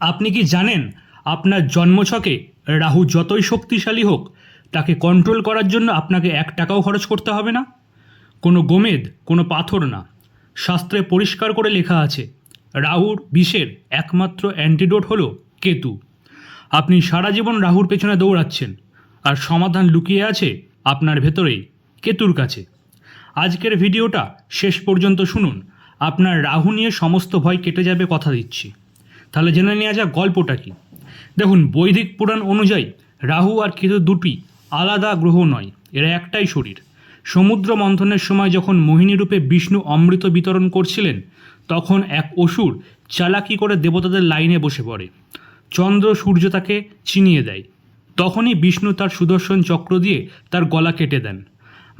আপনি কি জানেন আপনার জন্মছকে রাহু যতই শক্তিশালী হোক তাকে কন্ট্রোল করার জন্য আপনাকে 1 টাকাও খরচ করতে হবে না? কোনো গোমেদ, কোনো পাথর না। শাস্ত্রে পরিষ্কার করে লেখা আছে রাহুর বিষের একমাত্র অ্যান্টিডোট হলো কেতু। আপনি সারা জীবন রাহুর পেছনে দৌড়াচ্ছেন, আর সমাধান লুকিয়ে আছে আপনার ভেতরেই, কেতুর কাছে। আজকের ভিডিওটা শেষ পর্যন্ত শুনুন, আপনার রাহু নিয়ে সমস্ত ভয় কেটে যাবে, কথা দিচ্ছি। তাহলে জেনে নেওয়া যাক গল্পটা কি। দেখুন, বৈদিক পুরাণ অনুযায়ী রাহু আর কেতু দুটি আলাদা গ্রহ নয়, এরা একটাই শরীর। সমুদ্র মন্থনের সময় যখন মোহিনী রূপে বিষ্ণু অমৃত বিতরণ করছিলেন, তখন এক অসুর চালাকি করে দেবতাদের লাইনে বসে পড়ে। চন্দ্র সূর্য তাকে চিনিয়ে দেয়। তখনই বিষ্ণু তার সুদর্শন চক্র দিয়ে তার গলা কেটে দেন।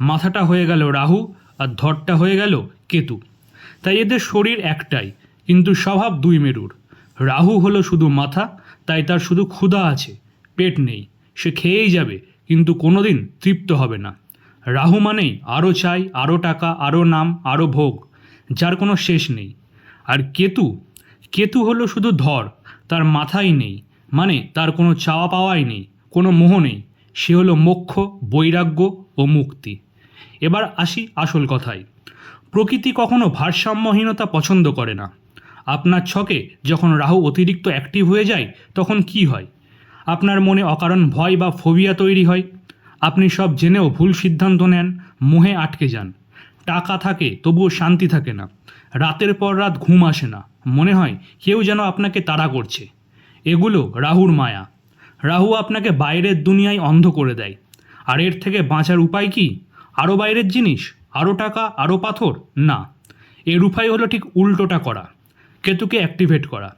মাথাটা হয়ে গেল রাহু আর ধরটা হয়ে গেল কেতু। তাই এদের শরীর একটাই, কিন্তু স্বভাব দুই মেরুর। রাহু হলো শুধু মাথা, তাই তার শুধু ক্ষুধা আছে, পেট নেই। সে খেয়েই যাবে, কিন্তু কোনোদিন তৃপ্ত হবে না। রাহু মানেই আরও চাই, আরও টাকা, আরও নাম, আরও ভোগ, যার কোনো শেষ নেই। আর কেতু, কেতু হলো শুধু ধর, তার মাথাই নেই, মানে তার কোনো চাওয়া পাওয়াই নেই, কোনো মোহ নেই। সে হলো মোক্ষ, বৈরাগ্য ও মুক্তি। এবার আসি আসল কথায়। প্রকৃতি কখনো ভারসাম্যহীনতা পছন্দ করে না। আপনার ছকে যখন রাহু অতিরিক্ত অ্যাক্টিভ হয়ে যায়, তখন কি হয়? আপনার মনে অকারণ ভয় বা ফোবিয়া তৈরি হয়। আপনি সব জেনেও ভুল সিদ্ধান্ত নেন, মোহে আটকে যান। টাকা থাকে তবুও শান্তি থাকে না। রাতের পর রাত ঘুম আসে না, মনে হয় কেউ যেন আপনাকে তাড়া করছে। এগুলো রাহুর মায়া। রাহু আপনাকে বাইরের দুনিয়ায় অন্ধ করে দেয়। আর এর থেকে বাঁচার উপায় কি? আরও বাইরের জিনিস, আরও টাকা, আরও পাথর? না, এর উপায় হলো ঠিক উল্টোটা করা, কেতুকে অ্যাক্টিভেট করা।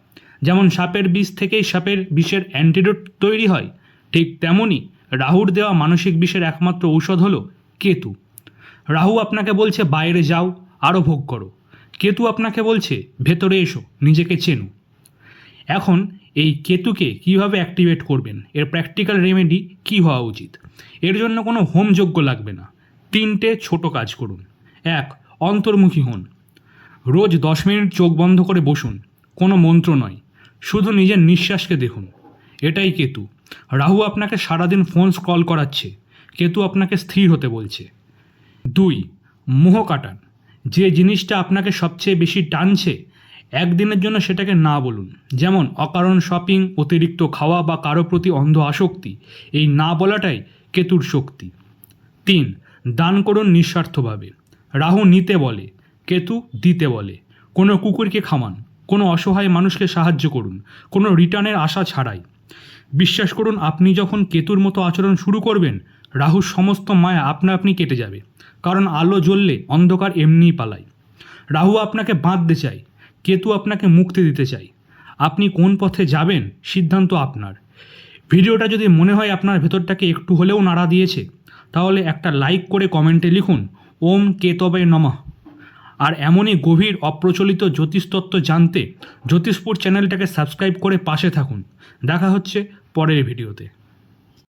যেমন সাপের বিষ থেকেই সাপের বিষের অ্যান্টিডোট তৈরি হয়, ঠিক তেমনই রাহুর দেওয়া মানসিক বিষের একমাত্র ঔষধ হলো কেতু। রাহু আপনাকে বলছে বাইরে যাও, আরও ভোগ করো। কেতু আপনাকে বলছে ভেতরে এসো, নিজেকে চেনো। এখন এই কেতুকে কিভাবে অ্যাক্টিভেট করবেন, এর প্র্যাকটিক্যাল রেমেডি কী হওয়া উচিত? এর জন্য কোনো হোমযজ্ঞ লাগবে না। 3টে ছোট কাজ করুন। 1. অন্তর্মুখী হন। রোজ 10 মিনিট চোখ বন্ধ করে বসুন। কোনো মন্ত্র নয়, শুধু নিজের নিঃশ্বাসকে দেখুন। এটাই কেতু। রাহু আপনাকে সারাদিন ফোন স্ক্রল করাচ্ছে, কেতু আপনাকে স্থির হতে বলছে। 2. মোহ কাটান। যে জিনিসটা আপনাকে সবচেয়ে বেশি টানছে, একদিনের জন্য সেটাকে না বলুন। যেমন অকারণ শপিং, অতিরিক্ত খাওয়া বা কারো প্রতি অন্ধ আসক্তি। এই না বলাটাই কেতুর শক্তি। 3. দান করুন নিঃস্বার্থভাবে। রাহু নিতে বলে, কেতু দিতে বলে। কোনো কুকুরকে খাওয়ান, কোনো অসহায় মানুষকে সাহায্য করুন, কোনো রিটার্নের আশা ছাড়াই। বিশ্বাস করুন, আপনি যখন কেতুর মতো আচরণ শুরু করবেন, রাহুর সমস্ত মায়া আপনা আপনি কেটে যাবে। কারণ আলো জ্বললে অন্ধকার এমনিই পালায়। রাহু আপনাকে বাঁধতে চায়, কেতু আপনাকে মুক্তি দিতে চায়। আপনি কোন পথে যাবেন, সিদ্ধান্ত আপনার। ভিডিওটা যদি মনে হয় আপনার ভেতরটাকে একটু হলেও নাড়া দিয়েছে, তাহলে একটা লাইক করে কমেন্টে লিখুন ওম কেতবে নমঃ। আর এমনই গভীর অপ্রচলিত জ্যোতিষতত্ত্ব জানতে জ্যোতিষপুর চ্যানেলটাকে সাবস্ক্রাইব করে পাশে থাকুন। দেখা হচ্ছে পরের ভিডিওতে।